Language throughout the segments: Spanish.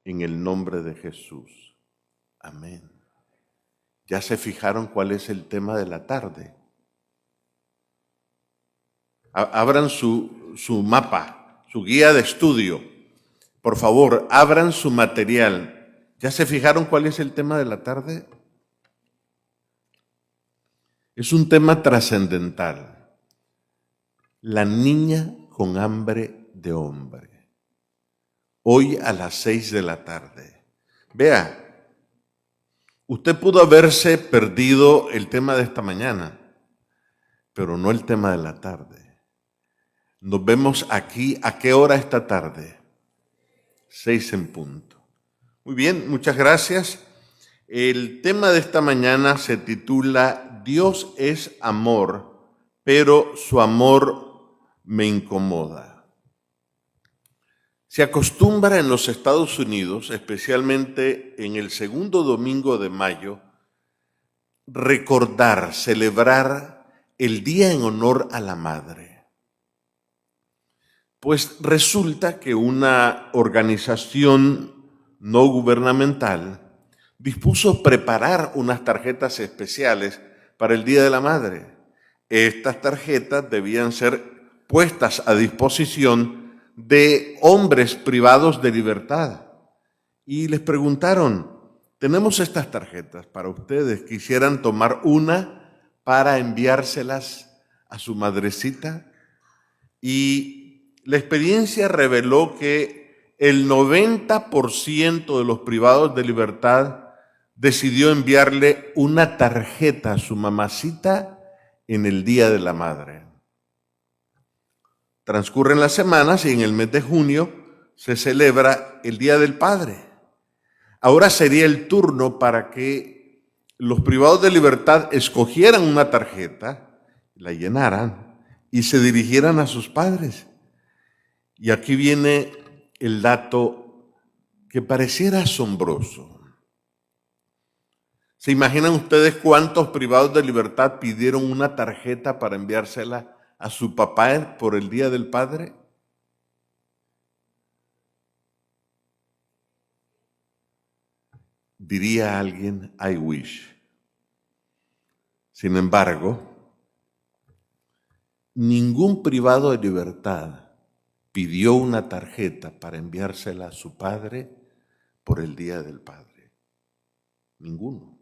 en el nombre de Jesús. Amén. ¿Ya se fijaron cuál es el tema de la tarde? Abran su mapa, su guía de estudio. Por favor, abran su material. ¿Ya se fijaron cuál es el tema de la tarde? Es un tema trascendental. La niña con hambre de hombre. Hoy a las 6 de la tarde. Vea, usted pudo haberse perdido el tema de esta mañana, pero no el tema de la tarde. Nos vemos aquí, ¿a qué hora esta tarde? 6 en punto. Muy bien, muchas gracias. El tema de esta mañana se titula Dios es amor, pero su amor me incomoda. Se acostumbra en los Estados Unidos, especialmente en el segundo domingo de mayo, recordar, celebrar el día en honor a la madre. Pues resulta que una organización no gubernamental dispuso preparar unas tarjetas especiales para el Día de la Madre. Estas tarjetas debían ser puestas a disposición de hombres privados de libertad. Y les preguntaron, tenemos estas tarjetas para ustedes, ¿quisieran tomar una para enviárselas a su madrecita? Y la experiencia reveló que el 90% de los privados de libertad decidió enviarle una tarjeta a su mamacita en el Día de la Madre. Transcurren las semanas y en el mes de junio se celebra el Día del Padre. Ahora sería el turno para que los privados de libertad escogieran una tarjeta, la llenaran y se dirigieran a sus padres. Y aquí viene el dato que pareciera asombroso. ¿Se imaginan ustedes cuántos privados de libertad pidieron una tarjeta para enviársela a su papá por el Día del Padre? Diría alguien, I wish. Sin embargo, ningún privado de libertad pidió una tarjeta para enviársela a su padre por el Día del Padre. Ninguno.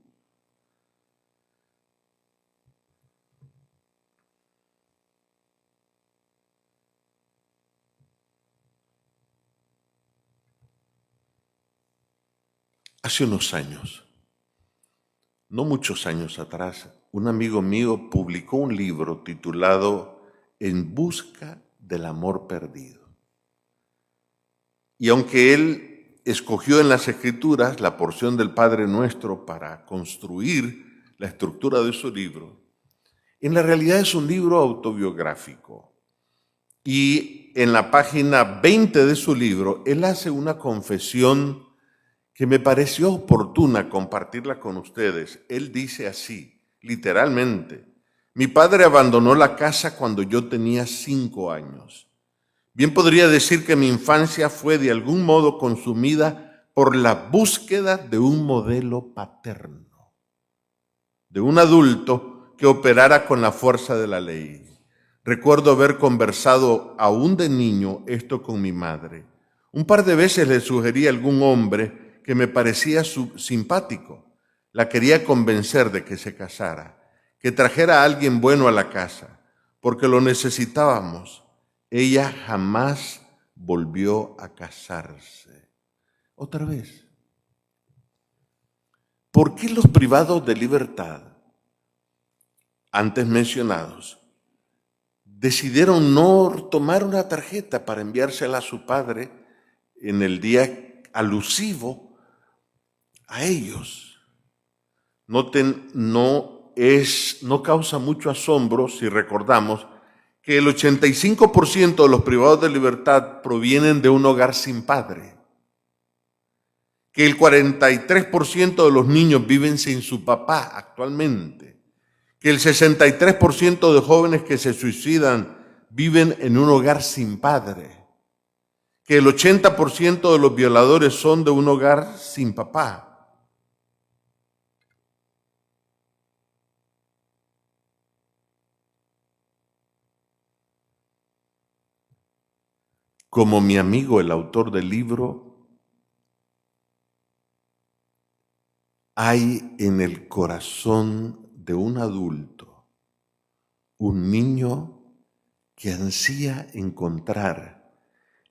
Hace unos años, no muchos años atrás, un amigo mío publicó un libro titulado En busca del amor perdido. Y aunque él escogió en las Escrituras la porción del Padre Nuestro para construir la estructura de su libro, en la realidad es un libro autobiográfico. Y en la página 20 de su libro, él hace una confesión que me pareció oportuna compartirla con ustedes. Él dice así, literalmente, mi padre abandonó la casa cuando yo tenía 5 años. Bien podría decir que mi infancia fue de algún modo consumida por la búsqueda de un modelo paterno, de un adulto que operara con la fuerza de la ley. Recuerdo haber conversado aún de niño esto con mi madre. Un par de veces le sugerí a algún hombre que me parecía simpático. La quería convencer de que se casara, que trajera a alguien bueno a la casa, porque lo necesitábamos. Ella jamás volvió a casarse. Otra vez. ¿Por qué los privados de libertad, antes mencionados, decidieron no tomar una tarjeta para enviársela a su padre en el día alusivo a ellos? Noten, no causa mucho asombro si recordamos que el 85% de los privados de libertad provienen de un hogar sin padre, que el 43% de los niños viven sin su papá actualmente, que el 63% de jóvenes que se suicidan viven en un hogar sin padre, que el 80% de los violadores son de un hogar sin papá. Como mi amigo, el autor del libro, hay en el corazón de un adulto un niño que ansía encontrar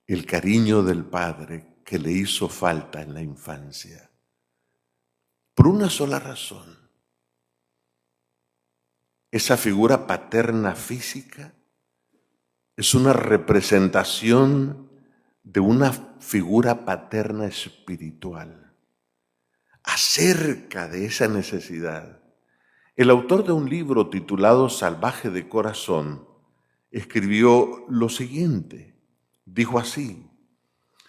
el cariño del padre que le hizo falta en la infancia. Por una sola razón. Esa figura paterna física es una representación de una figura paterna espiritual. Acerca de esa necesidad, el autor de un libro titulado Salvaje de Corazón escribió lo siguiente. Dijo así: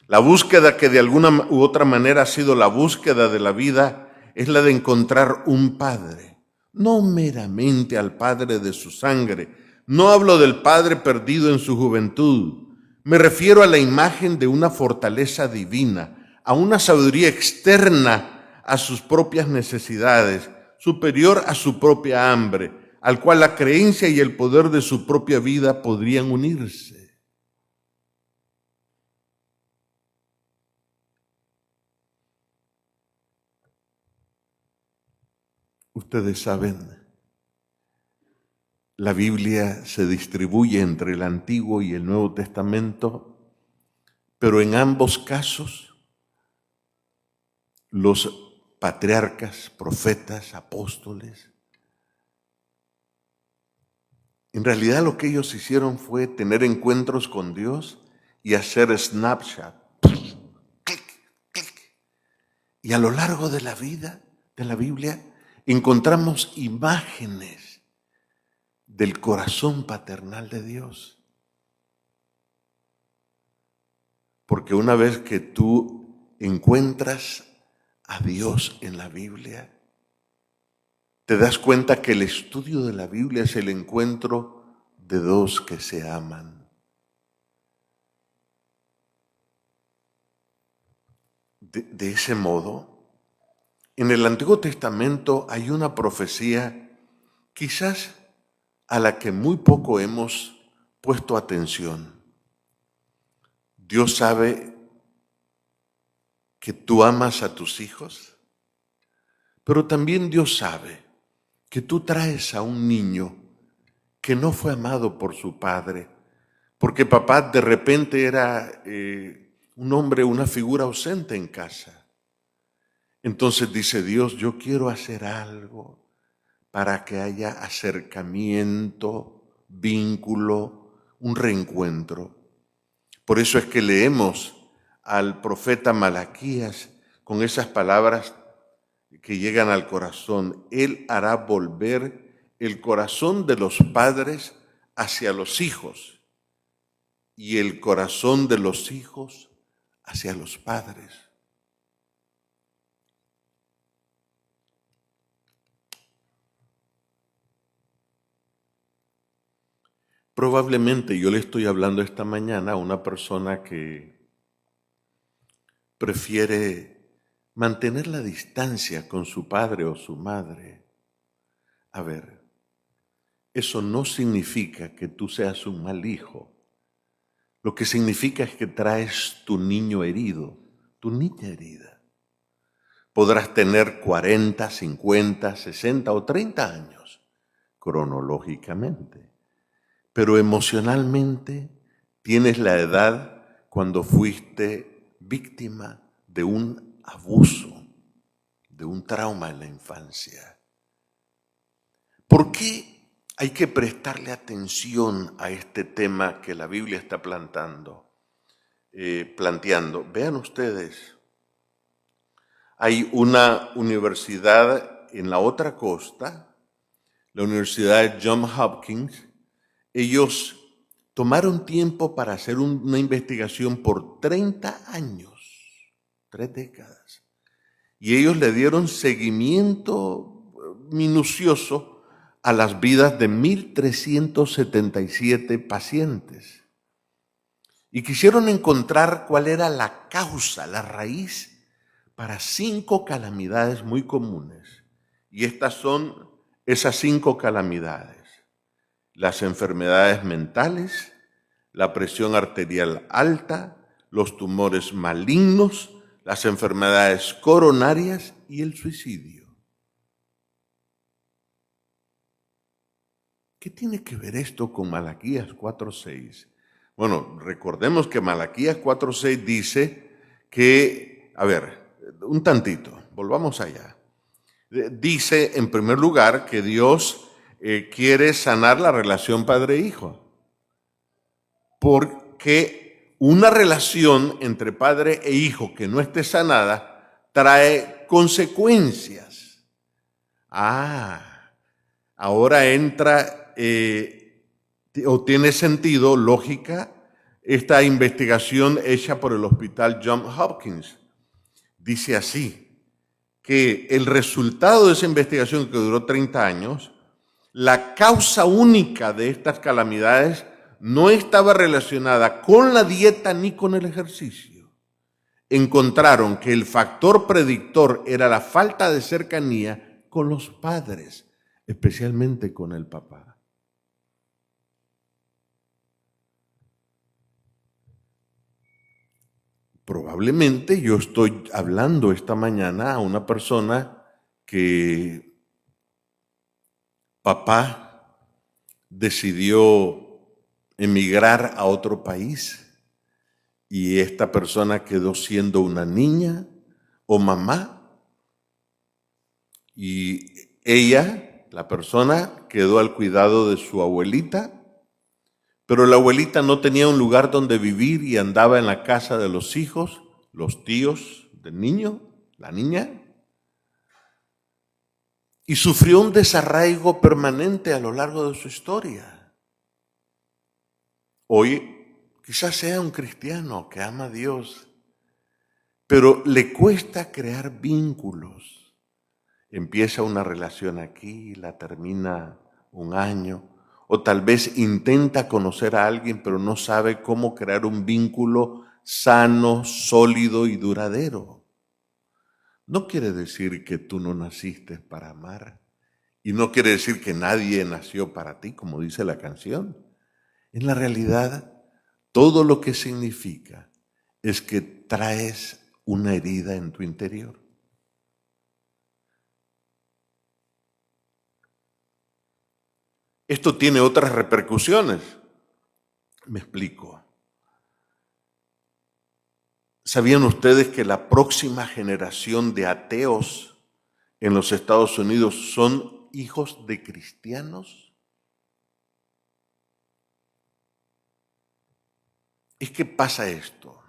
la búsqueda que de alguna u otra manera ha sido la búsqueda de la vida es la de encontrar un padre, no meramente al padre de su sangre. No hablo del padre perdido en su juventud. Me refiero a la imagen de una fortaleza divina, a una sabiduría externa a sus propias necesidades, superior a su propia hambre, al cual la creencia y el poder de su propia vida podrían unirse. Ustedes saben, la Biblia se distribuye entre el Antiguo y el Nuevo Testamento, pero en ambos casos los patriarcas, profetas, apóstoles, en realidad lo que ellos hicieron fue tener encuentros con Dios y hacer snapshot, clic, clic. Y a lo largo de la vida, de la Biblia, encontramos imágenes del corazón paternal de Dios. Porque una vez que tú encuentras a Dios en la Biblia, te das cuenta que el estudio de la Biblia es el encuentro de dos que se aman. De ese modo, en el Antiguo Testamento hay una profecía quizás a la que muy poco hemos puesto atención. Dios sabe que tú amas a tus hijos, pero también Dios sabe que tú traes a un niño que no fue amado por su padre, porque papá de repente era un hombre, una figura ausente en casa. Entonces dice Dios, yo quiero hacer algo para que haya acercamiento, vínculo, un reencuentro. Por eso es que leemos al profeta Malaquías con esas palabras que llegan al corazón. Él hará volver el corazón de los padres hacia los hijos y el corazón de los hijos hacia los padres. Probablemente yo le estoy hablando esta mañana a una persona que prefiere mantener la distancia con su padre o su madre. A ver, eso no significa que tú seas un mal hijo. Lo que significa es que traes tu niño herido, tu niña herida. Podrás tener 40, 50, 60 o 30 años, cronológicamente. Pero emocionalmente tienes la edad cuando fuiste víctima de un abuso, de un trauma en la infancia. ¿Por qué hay que prestarle atención a este tema que la Biblia está planteando? Vean ustedes, hay una universidad en la otra costa, la Universidad de Johns Hopkins. Ellos tomaron tiempo para hacer una investigación por 30 años, 3 décadas. Y ellos le dieron seguimiento minucioso a las vidas de 1,377 pacientes. y quisieron encontrar cuál era la causa, la raíz para 5 calamidades muy comunes. Y estas son esas 5 calamidades: las enfermedades mentales, la presión arterial alta, los tumores malignos, las enfermedades coronarias y el suicidio. ¿Qué tiene que ver esto con Malaquías 4:6? Bueno, recordemos que Malaquías 4:6 dice que, un tantito, volvamos allá. Dice, en primer lugar, que Dios quiere sanar la relación padre-hijo, porque una relación entre padre e hijo que no esté sanada trae consecuencias. Ahora entra o tiene sentido, lógica, esta investigación hecha por el Hospital Johns Hopkins. Dice así, que el resultado de esa investigación, que duró 30 años, la causa única de estas calamidades no estaba relacionada con la dieta ni con el ejercicio. Encontraron que el factor predictor era la falta de cercanía con los padres, especialmente con el papá. Probablemente yo estoy hablando esta mañana a una persona que papá decidió emigrar a otro país y esta persona quedó siendo una niña o mamá y ella, la persona, quedó al cuidado de su abuelita. Pero la abuelita no tenía un lugar donde vivir y andaba en la casa de los hijos, los tíos del niño, la niña, y sufrió un desarraigo permanente a lo largo de su historia. Hoy quizás sea un cristiano que ama a Dios, pero le cuesta crear vínculos. Empieza una relación aquí, la termina un año, o tal vez intenta conocer a alguien, pero no sabe cómo crear un vínculo sano, sólido y duradero. No quiere decir que tú no naciste para amar. Y no quiere decir que nadie nació para ti, como dice la canción. En la realidad, todo lo que significa es que traes una herida en tu interior. Esto tiene otras repercusiones. Me explico. ¿Sabían ustedes que la próxima generación de ateos en los Estados Unidos son hijos de cristianos? Es que pasa esto.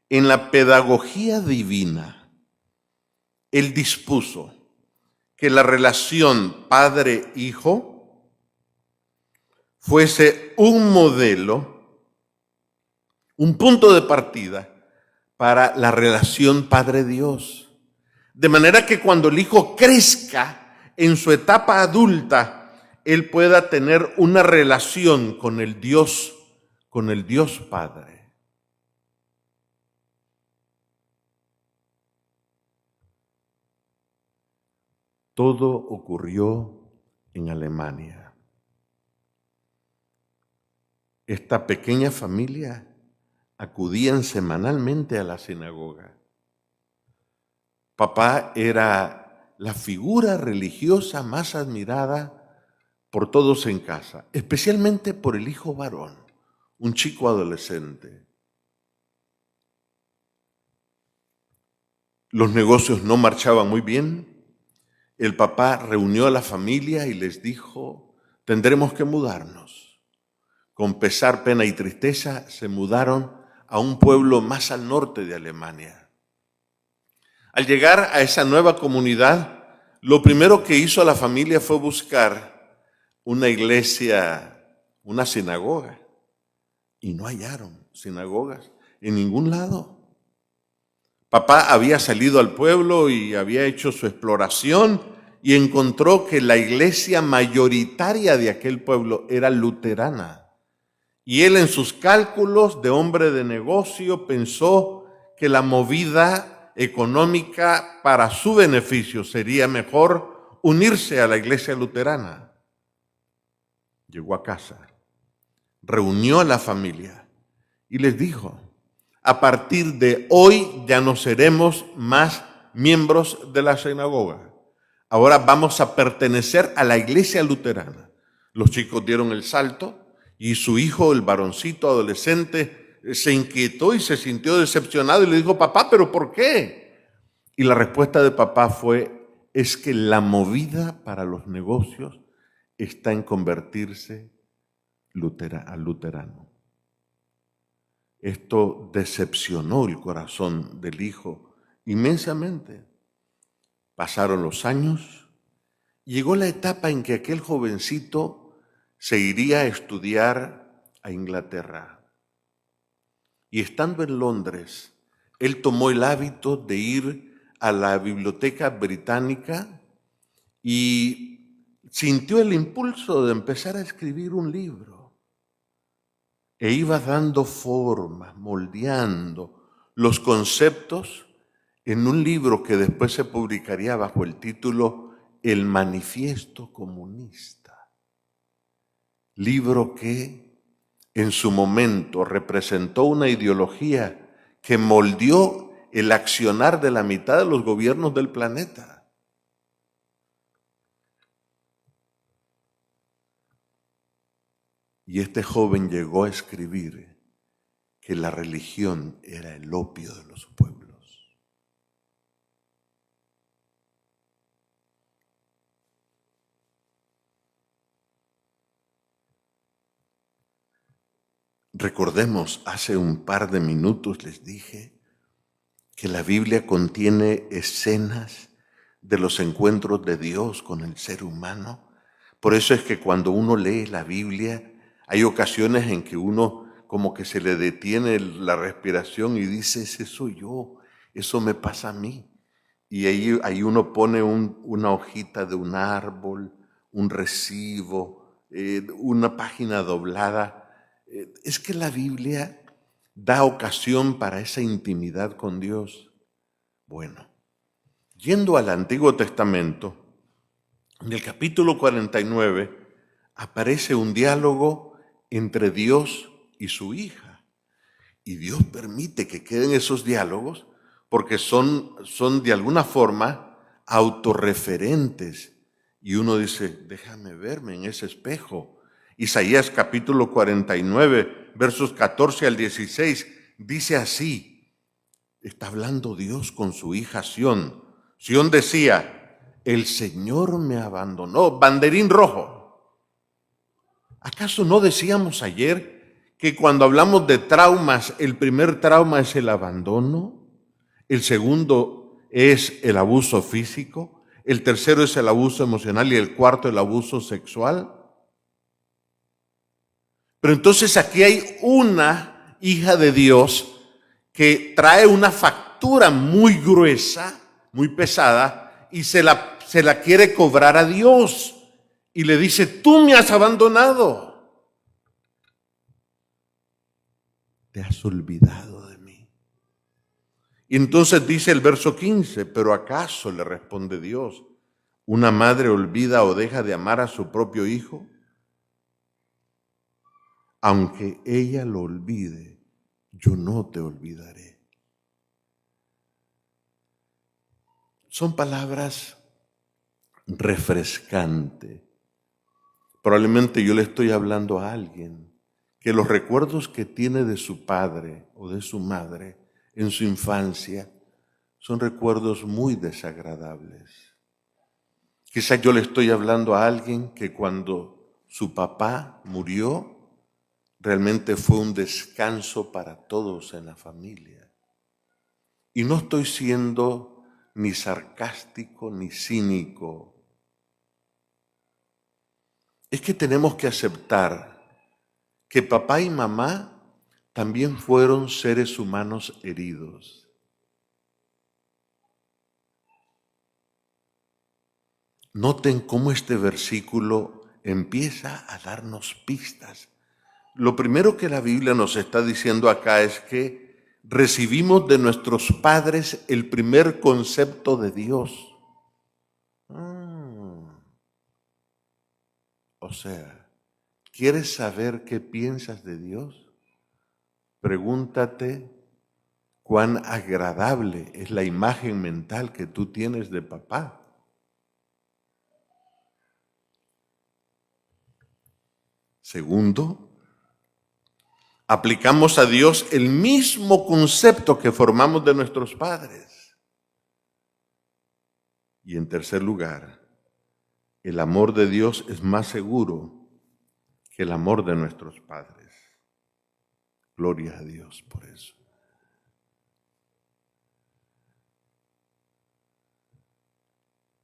En la pedagogía divina, Él dispuso que la relación padre-hijo fuese un modelo, un punto de partida para la relación padre-Dios. De manera que cuando el hijo crezca en su etapa adulta, él pueda tener una relación con el Dios Padre. Todo ocurrió en Alemania. Esta pequeña familia acudían semanalmente a la sinagoga. Papá era la figura religiosa más admirada por todos en casa, especialmente por el hijo varón, un chico adolescente. Los negocios no marchaban muy bien. El papá reunió a la familia y les dijo, tendremos que mudarnos. Con pesar, pena y tristeza se mudaron a un pueblo más al norte de Alemania. Al llegar a esa nueva comunidad, lo primero que hizo la familia fue buscar una iglesia, una sinagoga. Y no hallaron sinagogas en ningún lado. Papá había salido al pueblo y había hecho su exploración y encontró que la iglesia mayoritaria de aquel pueblo era luterana Y él, en sus cálculos de hombre de negocio, pensó que la movida económica para su beneficio sería mejor unirse a la iglesia luterana. Llegó a casa, reunió a la familia y les dijo: a partir de hoy ya no seremos más miembros de la sinagoga. Ahora vamos a pertenecer a la iglesia luterana. Los chicos dieron el salto y su hijo, el varoncito adolescente, se inquietó y se sintió decepcionado y le dijo: papá, ¿pero por qué? Y la respuesta de papá fue: es que la movida para los negocios está en convertirse al luterano. Esto decepcionó el corazón del hijo inmensamente. Pasaron los años, llegó la etapa en que aquel jovencito se iría a estudiar a Inglaterra. Y estando en Londres, él tomó el hábito de ir a la biblioteca británica y sintió el impulso de empezar a escribir un libro. E iba dando forma, moldeando los conceptos en un libro que después se publicaría bajo el título El Manifiesto Comunista. Libro que en su momento representó una ideología que moldeó el accionar de la mitad de los gobiernos del planeta. Y este joven llegó a escribir que la religión era el opio de los pueblos. Recordemos, hace un par de minutos les dije que la Biblia contiene escenas de los encuentros de Dios con el ser humano. Por eso es que cuando uno lee la Biblia, hay ocasiones en que uno como que se le detiene la respiración y dice: ese soy yo, eso me pasa a mí. Y ahí uno pone una hojita de un árbol, un recibo, una página doblada. Es que la Biblia da ocasión para esa intimidad con Dios. Bueno, yendo al Antiguo Testamento, en el capítulo 49 aparece un diálogo entre Dios y su hija. Y Dios permite que queden esos diálogos porque son de alguna forma autorreferentes. Y uno dice: déjame verme en ese espejo. Isaías capítulo 49, versos 14 al 16, dice así, está hablando Dios con su hija Sión. Sión decía: el Señor me abandonó, banderín rojo. ¿Acaso no decíamos ayer que cuando hablamos de traumas, el primer trauma es el abandono, el segundo es el abuso físico, el tercero es el abuso emocional y el cuarto el abuso sexual? Pero entonces aquí hay una hija de Dios que trae una factura muy gruesa, muy pesada, y se la quiere cobrar a Dios. Y le dice: tú me has abandonado. Te has olvidado de mí. Y entonces dice el verso 15, pero ¿acaso, le responde Dios, una madre olvida o deja de amar a su propio hijo? Aunque ella lo olvide, yo no te olvidaré. Son palabras refrescantes. Probablemente yo le estoy hablando a alguien que los recuerdos que tiene de su padre o de su madre en su infancia son recuerdos muy desagradables. Quizás yo le estoy hablando a alguien que cuando su papá murió, realmente fue un descanso para todos en la familia. Y no estoy siendo ni sarcástico ni cínico. Es que tenemos que aceptar que papá y mamá también fueron seres humanos heridos. Noten cómo este versículo empieza a darnos pistas. lo primero que la Biblia nos está diciendo acá es que recibimos de nuestros padres el primer concepto de Dios. O sea, ¿quieres saber qué piensas de Dios? Pregúntate cuán agradable es la imagen mental que tú tienes de papá. Segundo, aplicamos a Dios el mismo concepto que formamos de nuestros padres. Y en tercer lugar, el amor de Dios es más seguro que el amor de nuestros padres. Gloria a Dios por eso.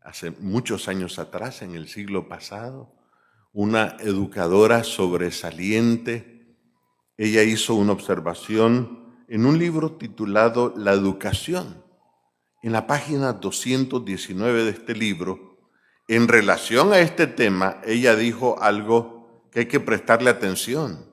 Hace muchos años atrás, en el siglo pasado, una educadora sobresaliente, ella hizo una observación en un libro titulado La Educación. En la página 219 de este libro, en relación a este tema, ella dijo algo que hay que prestarle atención.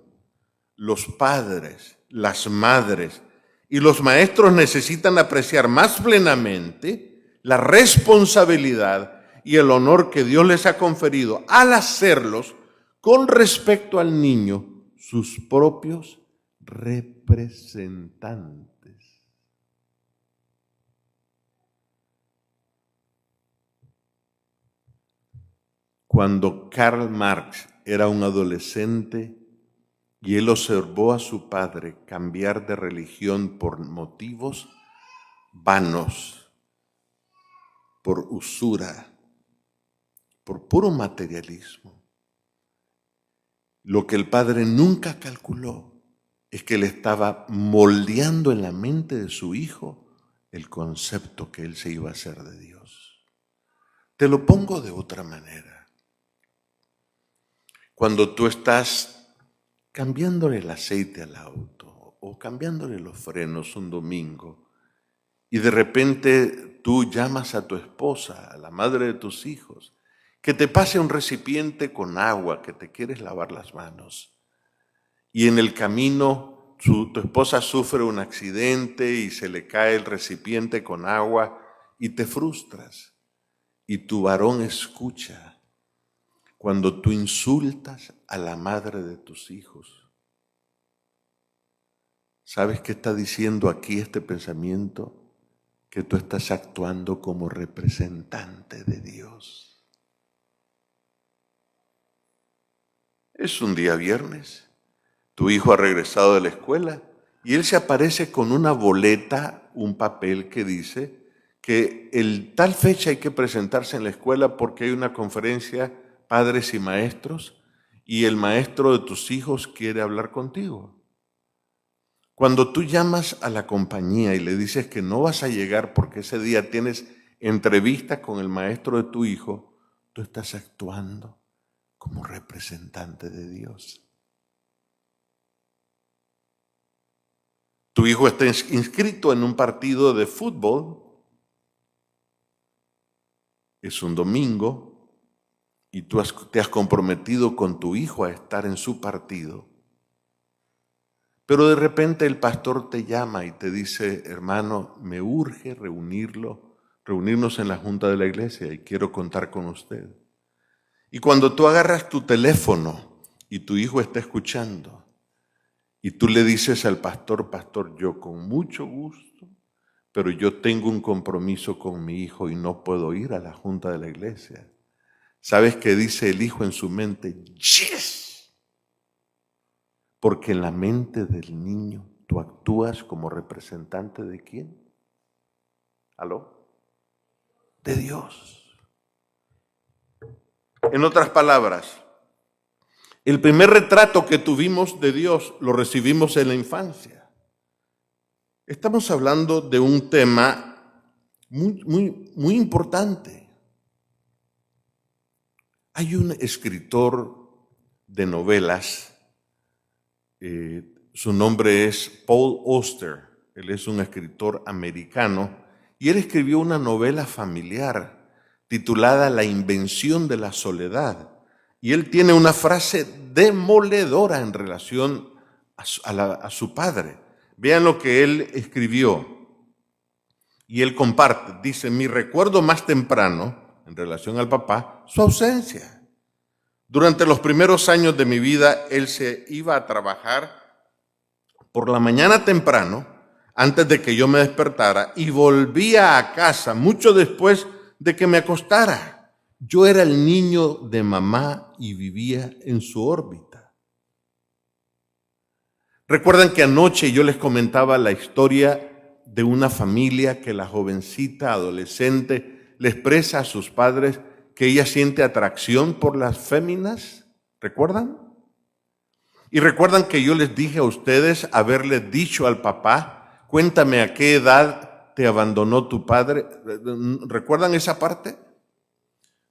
Los padres, las madres y los maestros necesitan apreciar más plenamente la responsabilidad y el honor que Dios les ha conferido al hacerlos con respecto al niño, sus propios representantes. Cuando Karl Marx era un adolescente y él observó a su padre cambiar de religión por motivos vanos, por usura, por puro materialismo, lo que el padre nunca calculó es que le estaba moldeando en la mente de su hijo el concepto que él se iba a hacer de Dios. Te lo pongo de otra manera. Cuando tú estás cambiándole el aceite al auto o cambiándole los frenos un domingo y de repente tú llamas a tu esposa, a la madre de tus hijos, que te pase un recipiente con agua, que te quieres lavar las manos. Y en el camino tu esposa sufre un accidente y se le cae el recipiente con agua y te frustras. Y tu varón escucha cuando tú insultas a la madre de tus hijos. ¿Sabes qué está diciendo aquí este pensamiento? Que tú estás actuando como representante de Dios. Es un día viernes, tu hijo ha regresado de la escuela y él se aparece con una boleta, un papel que dice que el tal fecha hay que presentarse en la escuela porque hay una conferencia padres y maestros y el maestro de tus hijos quiere hablar contigo. Cuando tú llamas a la compañía y le dices que no vas a llegar porque ese día tienes entrevista con el maestro de tu hijo, tú estás actuando como representante de Dios. Tu hijo está inscrito en un partido de fútbol, es un domingo y tú te has comprometido con tu hijo a estar en su partido. Pero de repente el pastor te llama y te dice, hermano, me urge reunirnos en la junta de la iglesia y quiero contar con usted. Y cuando tú agarras tu teléfono y tu hijo está escuchando y tú le dices al pastor, pastor, yo con mucho gusto, pero yo tengo un compromiso con mi hijo y no puedo ir a la junta de la iglesia. ¿Sabes qué dice el hijo en su mente? ¡Yes! Porque en la mente del niño tú actúas como representante ¿de quién? ¿Aló? De Dios. En otras palabras, el primer retrato que tuvimos de Dios lo recibimos en la infancia. Estamos hablando de un tema muy importante. Hay un escritor de novelas, su nombre es Paul Auster, él es un escritor americano y él escribió una novela familiar titulada La invención de la soledad. Y él tiene una frase demoledora en relación a su padre. Vean lo que él escribió. Y él comparte. Dice, mi recuerdo más temprano, en relación al papá, su ausencia. Durante los primeros años de mi vida, él se iba a trabajar por la mañana temprano, antes de que yo me despertara, y volvía a casa mucho después de que me acostara. Yo era el niño de mamá y vivía en su órbita. Recuerdan que anoche yo les comentaba la historia de una familia que la jovencita adolescente le expresa a sus padres que ella siente atracción por las féminas. ¿Recuerdan? Y recuerdan que yo les dije a ustedes haberle dicho al papá, cuéntame a qué edad te abandonó tu padre. ¿Recuerdan esa parte?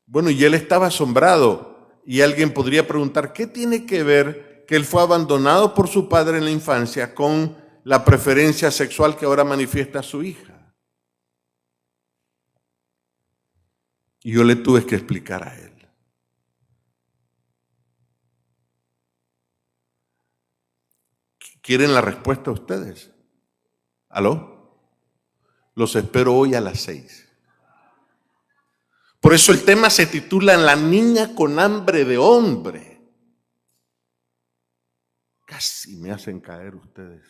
Bueno, y él estaba asombrado y alguien podría preguntar, ¿qué tiene que ver que él fue abandonado por su padre en la infancia con la preferencia sexual que ahora manifiesta su hija? Y yo le tuve que explicar a él. ¿Quieren la respuesta ustedes? ¿Aló? Los espero hoy a las 6. Por eso el tema se titula La niña con hambre de hombre. Casi me hacen caer ustedes,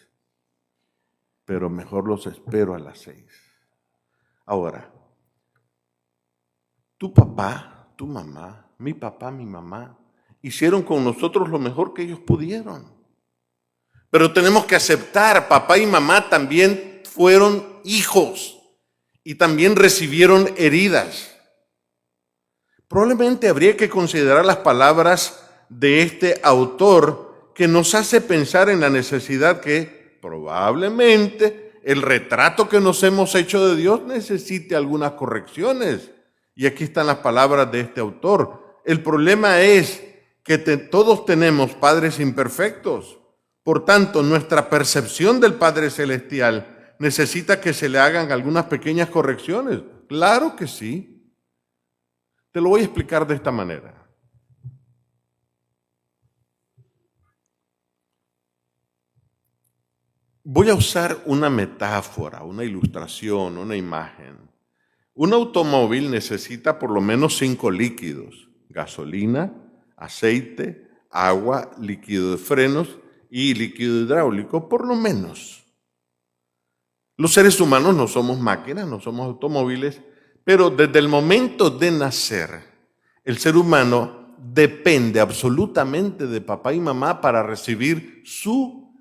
pero mejor los espero a las 6. Ahora, tu papá, tu mamá, mi papá, mi mamá, hicieron con nosotros lo mejor que ellos pudieron. Pero tenemos que aceptar, papá y mamá también fueron hijos y también recibieron heridas. Probablemente habría que considerar las palabras de este autor que nos hace pensar en la necesidad que probablemente el retrato que nos hemos hecho de Dios necesite algunas correcciones. Y aquí están las palabras de este autor. El problema es que todos tenemos padres imperfectos. Por tanto, nuestra percepción del Padre Celestial necesita que se le hagan algunas pequeñas correcciones. Claro que sí. Te lo voy a explicar de esta manera. Voy a usar una metáfora, una ilustración, una imagen. Un automóvil necesita por lo menos 5 líquidos: gasolina, aceite, agua, líquido de frenos y líquido hidráulico, por lo menos. Los seres humanos no somos máquinas, no somos automóviles, pero desde el momento de nacer, el ser humano depende absolutamente de papá y mamá para recibir su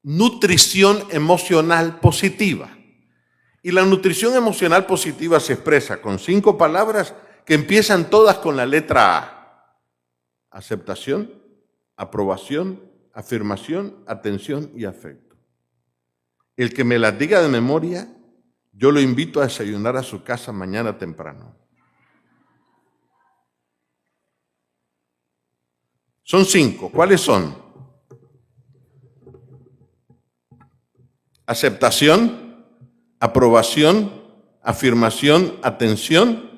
nutrición emocional positiva. Y la nutrición emocional positiva se expresa con 5 palabras que empiezan todas con la letra A: aceptación, aprobación, afirmación, atención y afecto. El que me las diga de memoria, yo lo invito a desayunar a su casa mañana temprano. Son 5. ¿Cuáles son? Aceptación, aprobación, afirmación, atención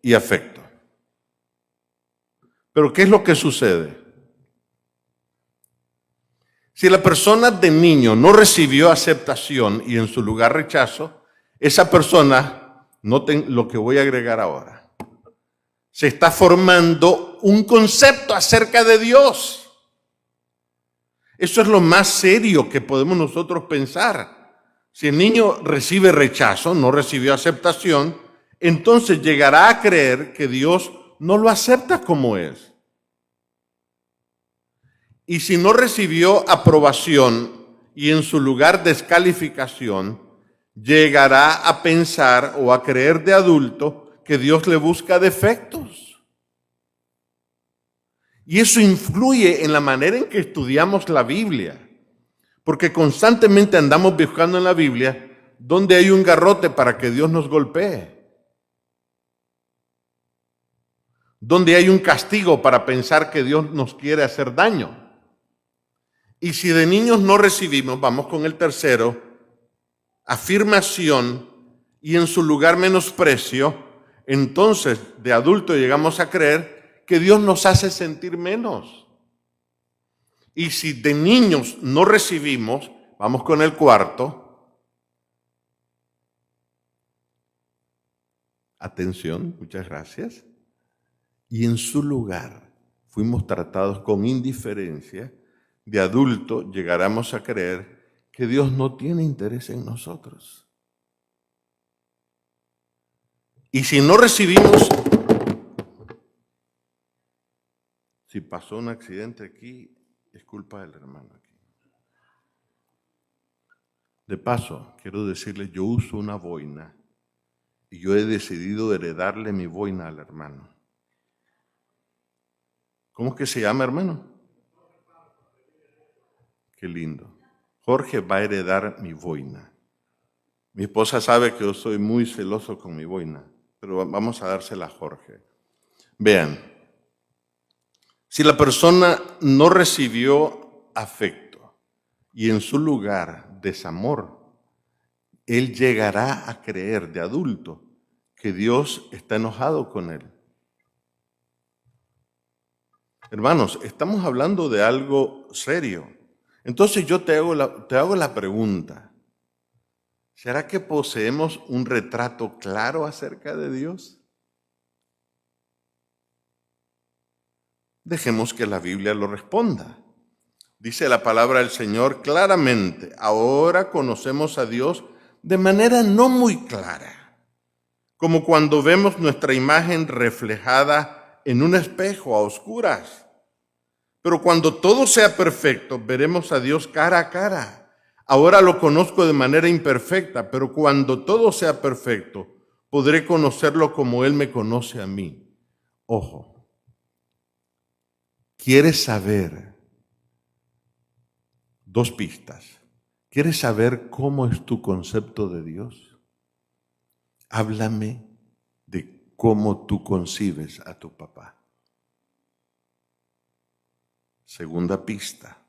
y afecto. Pero ¿qué es lo que sucede? Si la persona de niño no recibió aceptación y en su lugar rechazo, esa persona, noten lo que voy a agregar ahora, se está formando un concepto acerca de Dios. Eso es lo más serio que podemos nosotros pensar. Si el niño recibe rechazo, no recibió aceptación, entonces llegará a creer que Dios no lo acepta como es. Y si no recibió aprobación y en su lugar descalificación, llegará a pensar o a creer de adulto que Dios le busca defectos. Y eso influye en la manera en que estudiamos la Biblia, porque constantemente andamos buscando en la Biblia donde hay un garrote para que Dios nos golpee, donde hay un castigo para pensar que Dios nos quiere hacer daño. Y si de niños no recibimos, vamos con el tercero, afirmación y en su lugar menosprecio, entonces de adulto llegamos a creer que Dios nos hace sentir menos. Y si de niños no recibimos, vamos con el cuarto. Atención, muchas gracias. Y en su lugar fuimos tratados con indiferencia, de adulto llegaremos a creer que Dios no tiene interés en nosotros. Y si no recibimos, si pasó un accidente aquí, es culpa del hermano aquí. De paso, quiero decirles, yo uso una boina y yo he decidido heredarle mi boina al hermano. ¿Cómo es que se llama, hermano? Qué lindo. Jorge va a heredar mi boina. Mi esposa sabe que yo soy muy celoso con mi boina, pero vamos a dársela a Jorge. Vean, si la persona no recibió afecto y en su lugar desamor, él llegará a creer de adulto que Dios está enojado con él. Hermanos, estamos hablando de algo serio. Entonces yo te hago la pregunta, ¿será que poseemos un retrato claro acerca de Dios? Dejemos que la Biblia lo responda. Dice la palabra del Señor claramente, ahora conocemos a Dios de manera no muy clara, como cuando vemos nuestra imagen reflejada en un espejo a oscuras. Pero cuando todo sea perfecto, veremos a Dios cara a cara. Ahora lo conozco de manera imperfecta, pero cuando todo sea perfecto, podré conocerlo como Él me conoce a mí. Ojo, ¿quieres saber? Dos pistas. ¿Quieres saber cómo es tu concepto de Dios? Háblame de cómo tú concibes a tu papá. Segunda pista.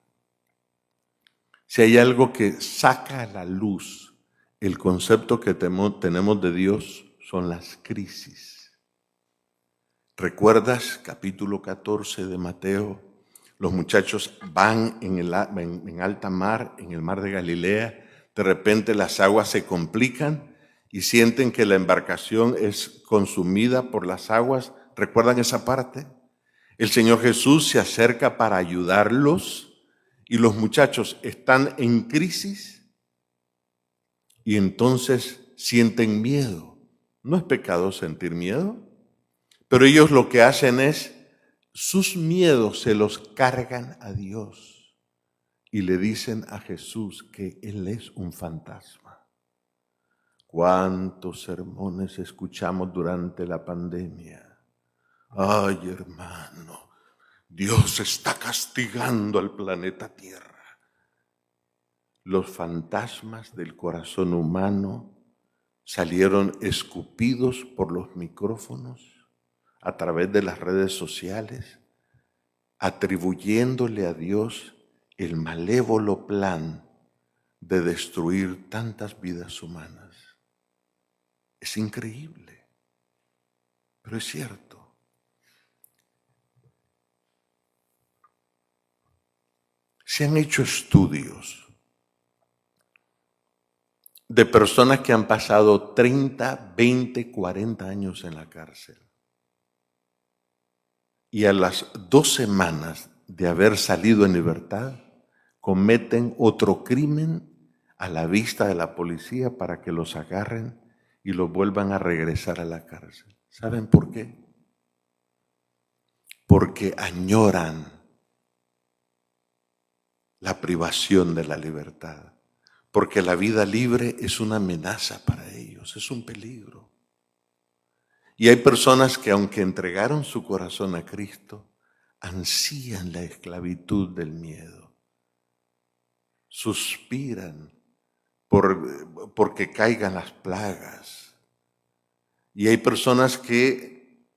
Si hay algo que saca a la luz el concepto que tenemos de Dios, son las crisis. ¿Recuerdas capítulo 14 de Mateo? Los muchachos van en alta mar, en el mar de Galilea. De repente las aguas se complican y sienten que la embarcación es consumida por las aguas. ¿Recuerdan esa parte? El Señor Jesús se acerca para ayudarlos y los muchachos están en crisis y entonces sienten miedo. ¿No es pecado sentir miedo? Pero ellos lo que hacen es, sus miedos se los cargan a Dios y le dicen a Jesús que Él es un fantasma. ¿Cuántos sermones escuchamos durante la pandemia? Ay, hermano, Dios está castigando al planeta Tierra. Los fantasmas del corazón humano salieron escupidos por los micrófonos a través de las redes sociales, atribuyéndole a Dios el malévolo plan de destruir tantas vidas humanas. Es increíble, pero es cierto. Se han hecho estudios de personas que han pasado 30, 20, 40 años en la cárcel. Y a las 2 semanas de haber salido en libertad, cometen otro crimen a la vista de la policía para que los agarren y los vuelvan a regresar a la cárcel. ¿Saben por qué? Porque añoran la privación de la libertad. Porque la vida libre es una amenaza para ellos, es un peligro. Y hay personas que aunque entregaron su corazón a Cristo, ansían la esclavitud del miedo. Suspiran porque caigan las plagas. Y hay personas que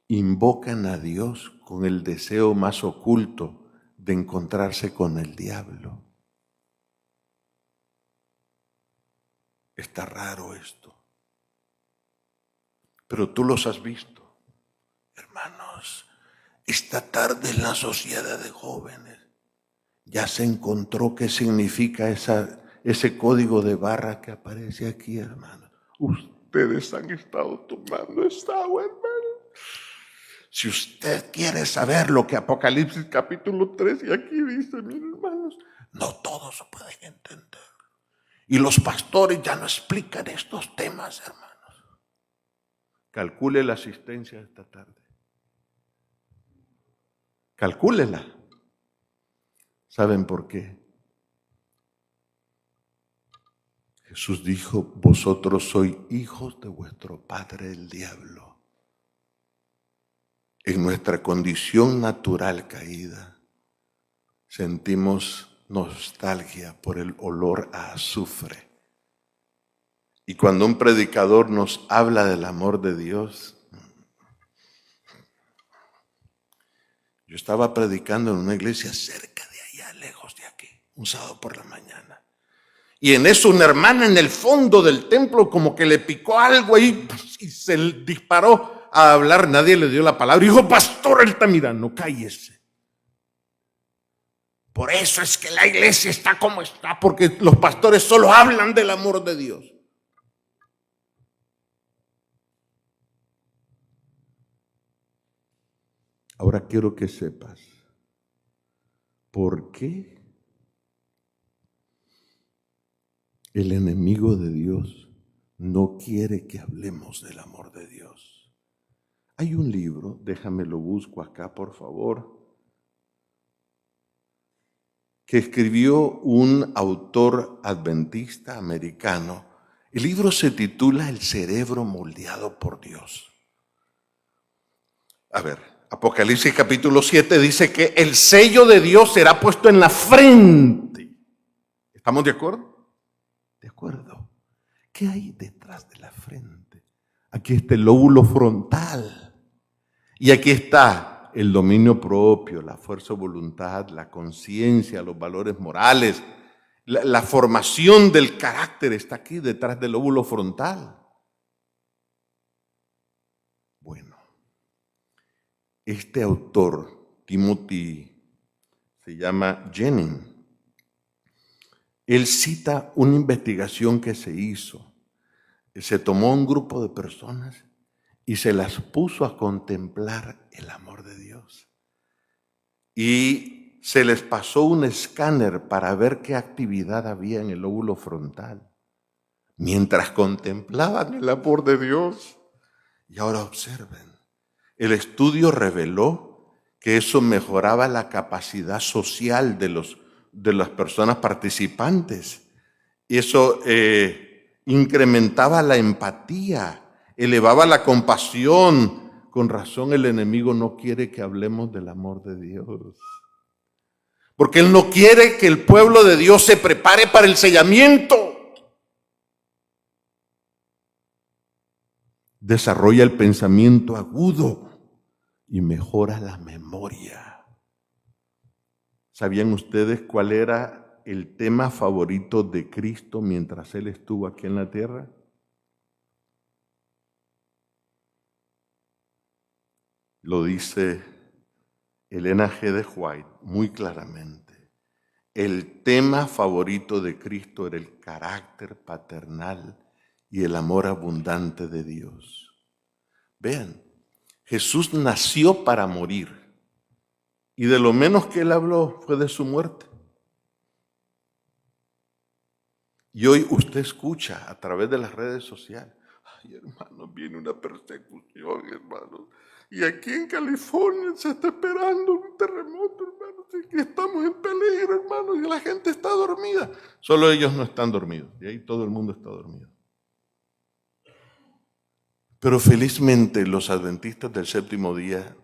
invocan a Dios con el deseo más oculto de encontrarse con el diablo. Está raro esto. Pero tú los has visto. Hermanos, esta tarde en la sociedad de jóvenes ya se encontró qué significa ese código de barra que aparece aquí, hermano. Ustedes han estado tomando esta agua, hermano. Si usted quiere saber lo que Apocalipsis capítulo 3 y aquí dice, mis hermanos, no todos lo pueden entender. Y los pastores ya no explican estos temas, hermanos. Calcule la asistencia esta tarde. Calcúlela. ¿Saben por qué? Jesús dijo, vosotros sois hijos de vuestro padre el diablo. En nuestra condición natural caída, sentimos nostalgia por el olor a azufre. Y cuando un predicador nos habla del amor de Dios, yo estaba predicando en una iglesia cerca de allá, lejos de aquí, un sábado por la mañana. Y en eso una hermana en el fondo del templo como que le picó algo ahí y se disparó a hablar. Nadie le dio la palabra. Dijo, pastor, él está mirando, cállese. Por eso es que la iglesia está como está, porque los pastores solo hablan del amor de Dios. Ahora quiero que sepas por qué el enemigo de Dios no quiere que hablemos del amor de Dios. Hay un libro, déjame lo busco acá, por favor, que escribió un autor adventista americano. El libro se titula El cerebro moldeado por Dios. A ver, Apocalipsis capítulo 7 dice que el sello de Dios será puesto en la frente. ¿Estamos de acuerdo? De acuerdo. ¿Qué hay detrás de la frente? Aquí está el lóbulo frontal. Y aquí está el dominio propio, la fuerza de voluntad, la conciencia, los valores morales. La formación del carácter está aquí detrás del lóbulo frontal. Bueno, este autor, Timothy, se llama Jennings. Él cita una investigación que se hizo. Se tomó un grupo de personas y se las puso a contemplar el amor de Dios. Y se les pasó un escáner para ver qué actividad había en el lóbulo frontal mientras contemplaban el amor de Dios. Y ahora observen, el estudio reveló que eso mejoraba la capacidad social de las personas participantes. Eso incrementaba la empatía, elevaba la compasión. Con razón el enemigo no quiere que hablemos del amor de Dios. Porque él no quiere que el pueblo de Dios se prepare para el sellamiento. Desarrolla el pensamiento agudo y mejora la memoria. ¿Sabían ustedes cuál era el tema favorito de Cristo mientras Él estuvo aquí en la tierra? Lo dice Elena G. de White muy claramente. El tema favorito de Cristo era el carácter paternal y el amor abundante de Dios. Vean, Jesús nació para morir y de lo menos que Él habló fue de su muerte. Y hoy usted escucha a través de las redes sociales, ay hermanos, viene una persecución, hermanos. Y aquí en California se está esperando un terremoto, hermanos. Y estamos en peligro, hermanos, y la gente está dormida. Solo ellos no están dormidos, y ahí todo el mundo está dormido. Pero felizmente los adventistas del séptimo día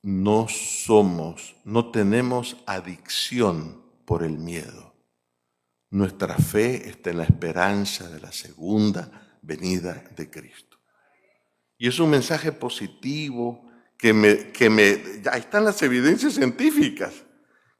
no tenemos adicción por el miedo. Nuestra fe está en la esperanza de la segunda venida de Cristo. Y es un mensaje positivo ahí están las evidencias científicas,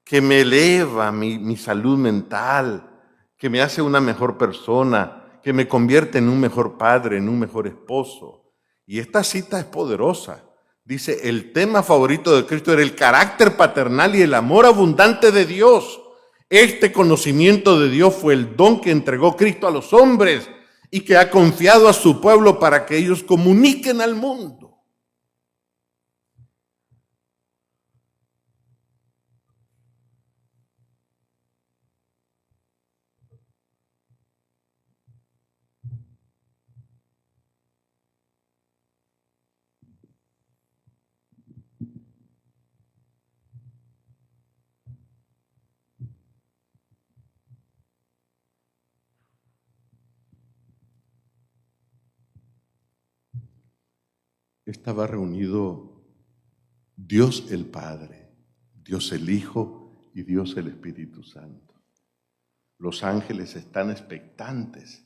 que me eleva mi salud mental, que me hace una mejor persona, que me convierte en un mejor padre, en un mejor esposo. Y esta cita es poderosa. Dice, el tema favorito de Cristo era el carácter paternal y el amor abundante de Dios. Este conocimiento de Dios fue el don que entregó Cristo a los hombres y que ha confiado a su pueblo para que ellos comuniquen al mundo. Estaba reunido Dios el Padre, Dios el Hijo y Dios el Espíritu Santo. Los ángeles están expectantes,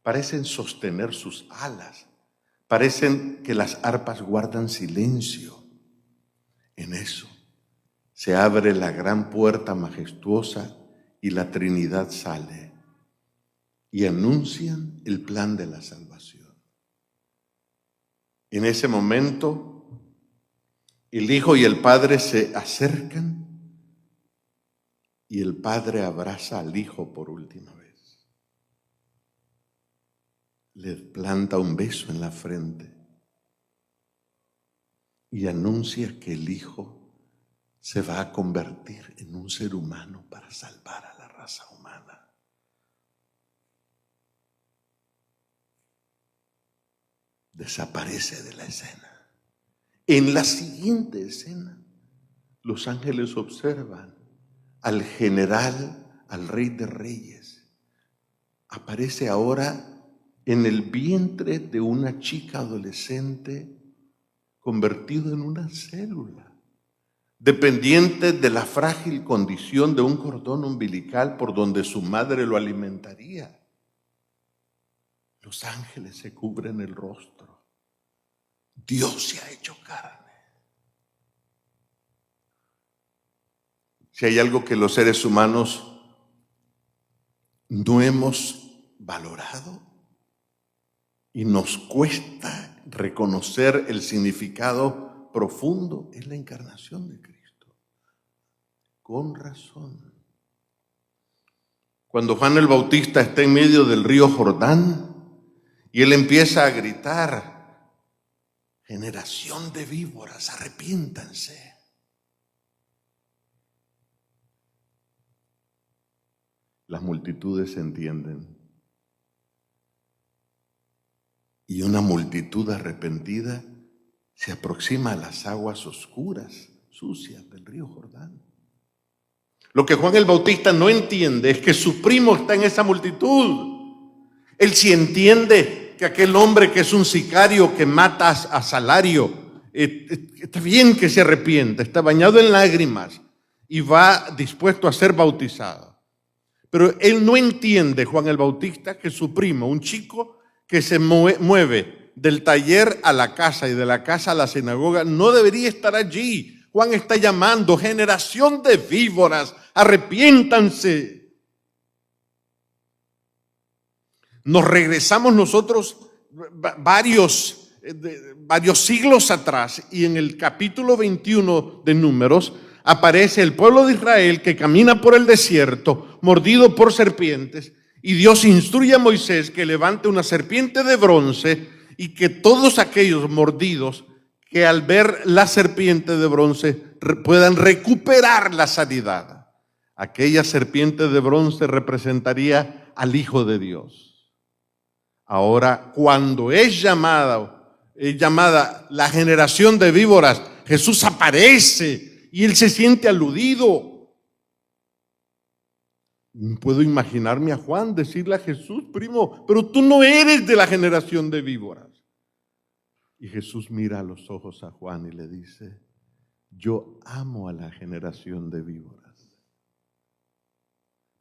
parecen sostener sus alas, parecen que las arpas guardan silencio. En eso se abre la gran puerta majestuosa y la Trinidad sale y anuncian el plan de la salvación. En ese momento, el Hijo y el Padre se acercan y el Padre abraza al Hijo por última vez. Le planta un beso en la frente y anuncia que el Hijo se va a convertir en un ser humano para salvar a la raza humana. Desaparece de la escena. En la siguiente escena, los ángeles observan al general, al Rey de Reyes. Aparece ahora en el vientre de una chica adolescente convertido en una célula, dependiente de la frágil condición de un cordón umbilical por donde su madre lo alimentaría. Los ángeles se cubren el rostro. Dios se ha hecho carne. Si hay algo que los seres humanos no hemos valorado y nos cuesta reconocer el significado profundo, es la encarnación de Cristo. Con razón. Cuando Juan el Bautista está en medio del río Jordán y él empieza a gritar, generación de víboras, arrepiéntanse. Las multitudes entienden. Y una multitud arrepentida se aproxima a las aguas oscuras, sucias del río Jordán. Lo que Juan el Bautista no entiende es que su primo está en esa multitud. Él sí entiende que aquel hombre que es un sicario que mata a salario, está bien que se arrepienta, está bañado en lágrimas y va dispuesto a ser bautizado. Pero él no entiende, Juan el Bautista, que su primo, un chico que se mueve del taller a la casa y de la casa a la sinagoga, no debería estar allí. Juan está llamando, generación de víboras, arrepiéntanse. Nos regresamos nosotros varios siglos atrás y en el capítulo 21 de Números aparece el pueblo de Israel que camina por el desierto, mordido por serpientes, y Dios instruye a Moisés que levante una serpiente de bronce y que todos aquellos mordidos que al ver la serpiente de bronce puedan recuperar la sanidad. Aquella serpiente de bronce representaría al Hijo de Dios. Ahora, cuando es llamada la generación de víboras, Jesús aparece y él se siente aludido. Puedo imaginarme a Juan decirle a Jesús, primo, pero tú no eres de la generación de víboras. Y Jesús mira a los ojos a Juan y le dice, yo amo a la generación de víboras.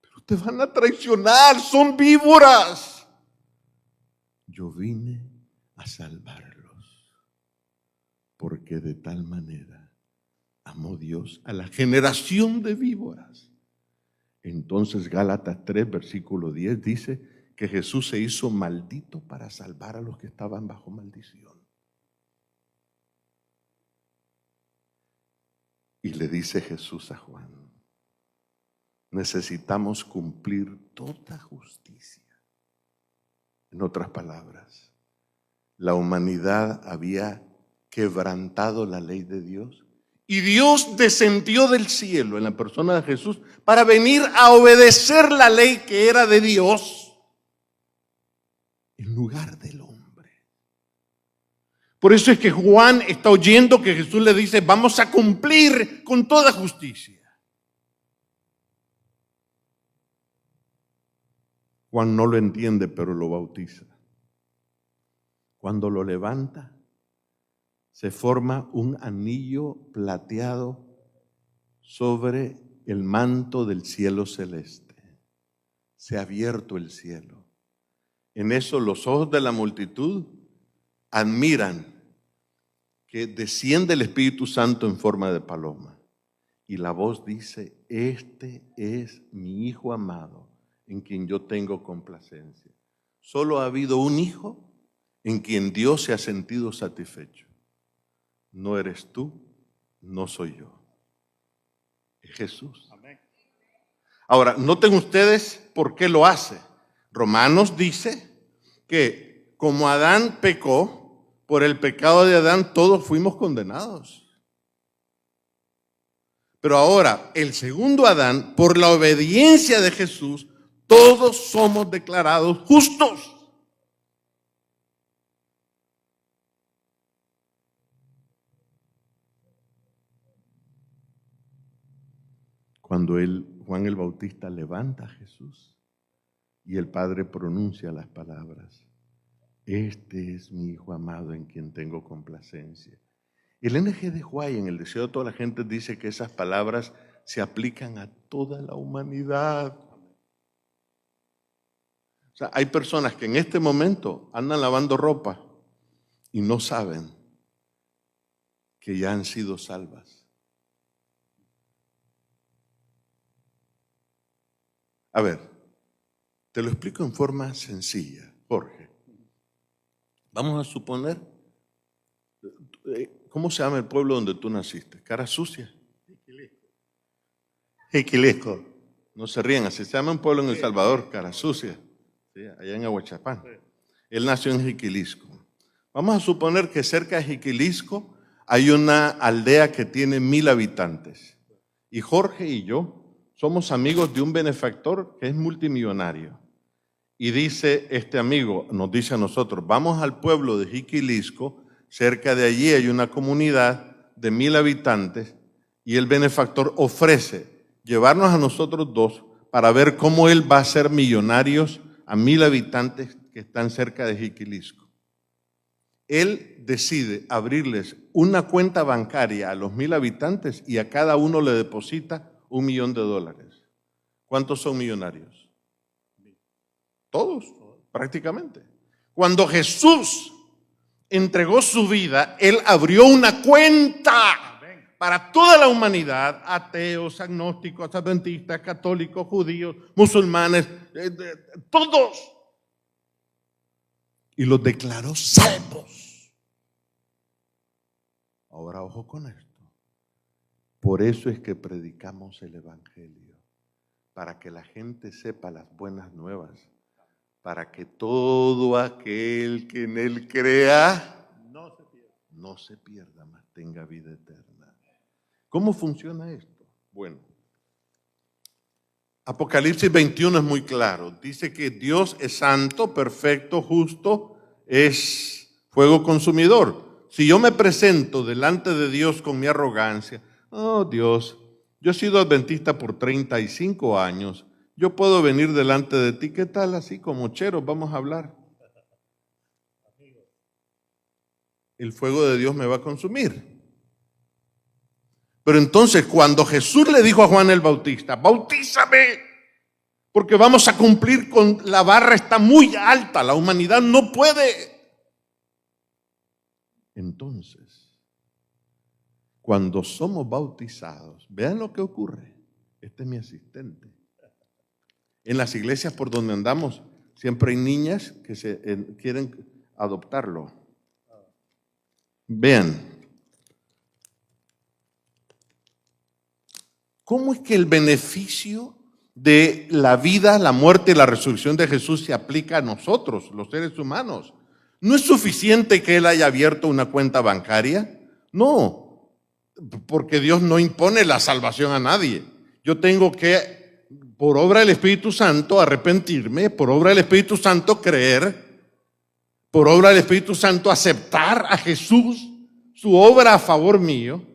Pero te van a traicionar, son víboras. Yo vine a salvarlos, porque de tal manera amó Dios a la generación de víboras. Entonces Gálatas 3, versículo 10 dice que Jesús se hizo maldito para salvar a los que estaban bajo maldición. Y le dice Jesús a Juan, necesitamos cumplir toda justicia. En otras palabras, la humanidad había quebrantado la ley de Dios y Dios descendió del cielo en la persona de Jesús para venir a obedecer la ley que era de Dios en lugar del hombre. Por eso es que Juan está oyendo que Jesús le dice, vamos a cumplir con toda justicia. Juan no lo entiende, pero lo bautiza. Cuando lo levanta, se forma un anillo plateado sobre el manto del cielo celeste. Se ha abierto el cielo. En eso los ojos de la multitud admiran que desciende el Espíritu Santo en forma de paloma. Y la voz dice, este es mi Hijo amado, en quien yo tengo complacencia. Solo ha habido un hijo en quien Dios se ha sentido satisfecho. No eres tú, no soy yo. Es Jesús. Ahora, noten ustedes por qué lo hace. Romanos dice que como Adán pecó, por el pecado de Adán todos fuimos condenados. Pero ahora, el segundo Adán, por la obediencia de Jesús, todos somos declarados justos. Cuando Juan el Bautista levanta a Jesús y el Padre pronuncia las palabras, este es mi Hijo amado en quien tengo complacencia. El NG de Huay, en el deseo de toda la gente, dice que esas palabras se aplican a toda la humanidad. O sea, hay personas que en este momento andan lavando ropa y no saben que ya han sido salvas. A ver, te lo explico en forma sencilla, Jorge. Vamos a suponer, ¿cómo se llama el pueblo donde tú naciste? Cara Sucia. Jiquilisco. No se rían, así se llama un pueblo en El Salvador, Cara Sucia, ¿sí? Allá en Ahuachapán. Él nació en Jiquilisco. Vamos a suponer que cerca de Jiquilisco hay una aldea que tiene 1000 habitantes. Y Jorge y yo somos amigos de un benefactor que es multimillonario. Y dice este amigo, nos dice a nosotros, vamos al pueblo de Jiquilisco, cerca de allí hay una comunidad de 1000 habitantes y el benefactor ofrece llevarnos a nosotros dos para ver cómo él va a hacer millonarios a 1000 habitantes que están cerca de Jiquilisco. Él decide abrirles una cuenta bancaria a los 1000 habitantes y a cada uno le deposita $1.000.000. ¿Cuántos son millonarios? Todos, prácticamente. Cuando Jesús entregó su vida, Él abrió una cuenta para toda la humanidad, ateos, agnósticos, adventistas, católicos, judíos, musulmanes, todos. Y los declaró salvos. Ahora, ojo con esto. Por eso es que predicamos el Evangelio, para que la gente sepa las buenas nuevas, para que todo aquel que en él crea no se pierda, mas tenga vida eterna. ¿Cómo funciona esto? Bueno, Apocalipsis 21 es muy claro. Dice que Dios es santo, perfecto, justo, es fuego consumidor. Si yo me presento delante de Dios con mi arrogancia, oh Dios, yo he sido adventista por 35 años, yo puedo venir delante de ti, ¿qué tal? Así como cheros vamos a hablar. El fuego de Dios me va a consumir. Pero entonces cuando Jesús le dijo a Juan el Bautista, bautízame, porque vamos a cumplir con la barra, está muy alta, la humanidad no puede. Entonces, cuando somos bautizados, vean lo que ocurre. Este es mi asistente. En las iglesias por donde andamos, siempre hay niñas que quieren adoptarlo. Vean. ¿cómo es que el beneficio de la vida, la muerte y la resurrección de Jesús se aplica a nosotros, los seres humanos? ¿No es suficiente que Él haya abierto una cuenta bancaria? No, porque Dios no impone la salvación a nadie. Yo tengo que, por obra del Espíritu Santo, arrepentirme, por obra del Espíritu Santo, creer, por obra del Espíritu Santo, aceptar a Jesús, su obra a favor mío.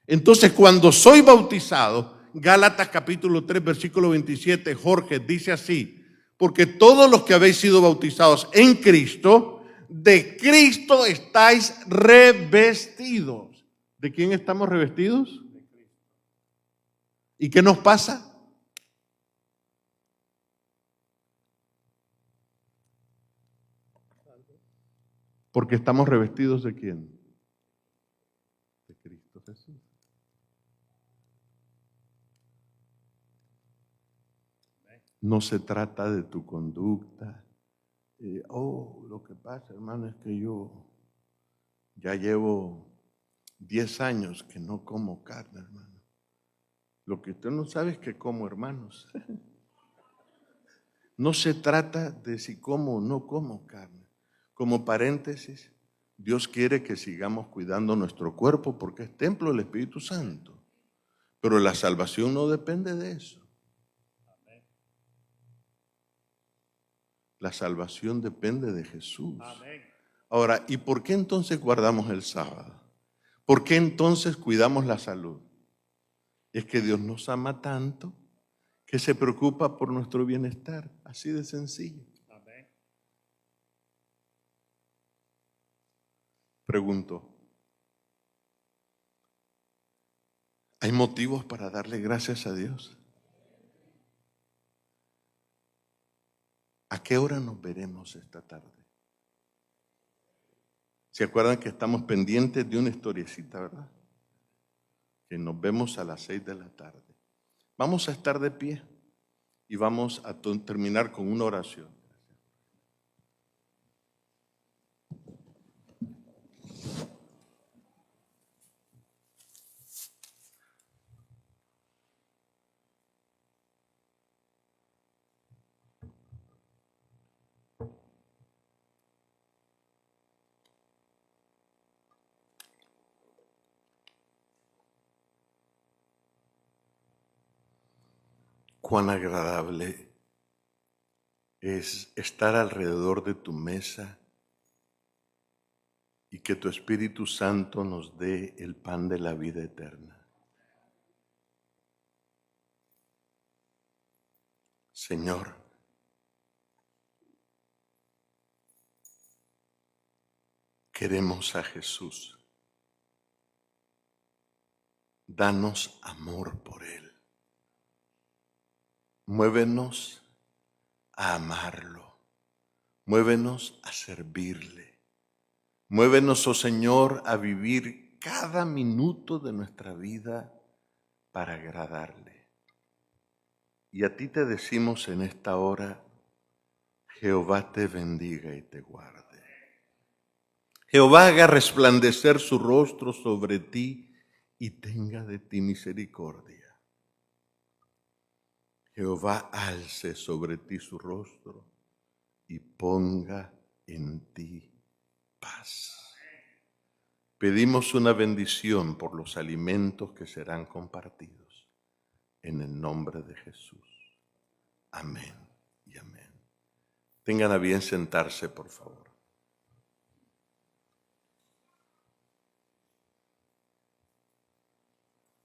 Entonces, cuando soy bautizado, Gálatas capítulo 3, versículo 27, Jorge dice así: porque todos los que habéis sido bautizados en Cristo, de Cristo estáis revestidos. ¿De quién estamos revestidos? ¿Y qué nos pasa? Porque estamos revestidos ¿de quién? De Cristo Jesús. No se trata de tu conducta. Lo que pasa, hermano, es que yo ya llevo 10 años que no como carne, hermano. Lo que usted no sabe es que como, hermanos. No se trata de si como o no como carne. Como paréntesis, Dios quiere que sigamos cuidando nuestro cuerpo porque es templo del Espíritu Santo. Pero la salvación no depende de eso. La salvación depende de Jesús. Ahora, ¿y por qué entonces guardamos el sábado? ¿Por qué entonces cuidamos la salud? Es que Dios nos ama tanto que se preocupa por nuestro bienestar. Así de sencillo. Pregunto, ¿hay motivos para darle gracias a Dios? ¿A qué hora nos veremos esta tarde? ¿Se acuerdan que estamos pendientes de una historiecita, verdad? Que nos vemos a las 6 de la tarde. Vamos a estar de pie y vamos a terminar con una oración. Cuán agradable es estar alrededor de tu mesa y que tu Espíritu Santo nos dé el pan de la vida eterna. Señor, queremos a Jesús. Danos amor por Él. Muévenos a amarlo. Muévenos a servirle. Muévenos, oh Señor, a vivir cada minuto de nuestra vida para agradarle. Y a ti te decimos en esta hora: Jehová te bendiga y te guarde. Jehová haga resplandecer su rostro sobre ti y tenga de ti misericordia. Jehová alce sobre ti su rostro y ponga en ti paz. Pedimos una bendición por los alimentos que serán compartidos. En el nombre de Jesús. Amén y amén. Tengan a bien sentarse, por favor.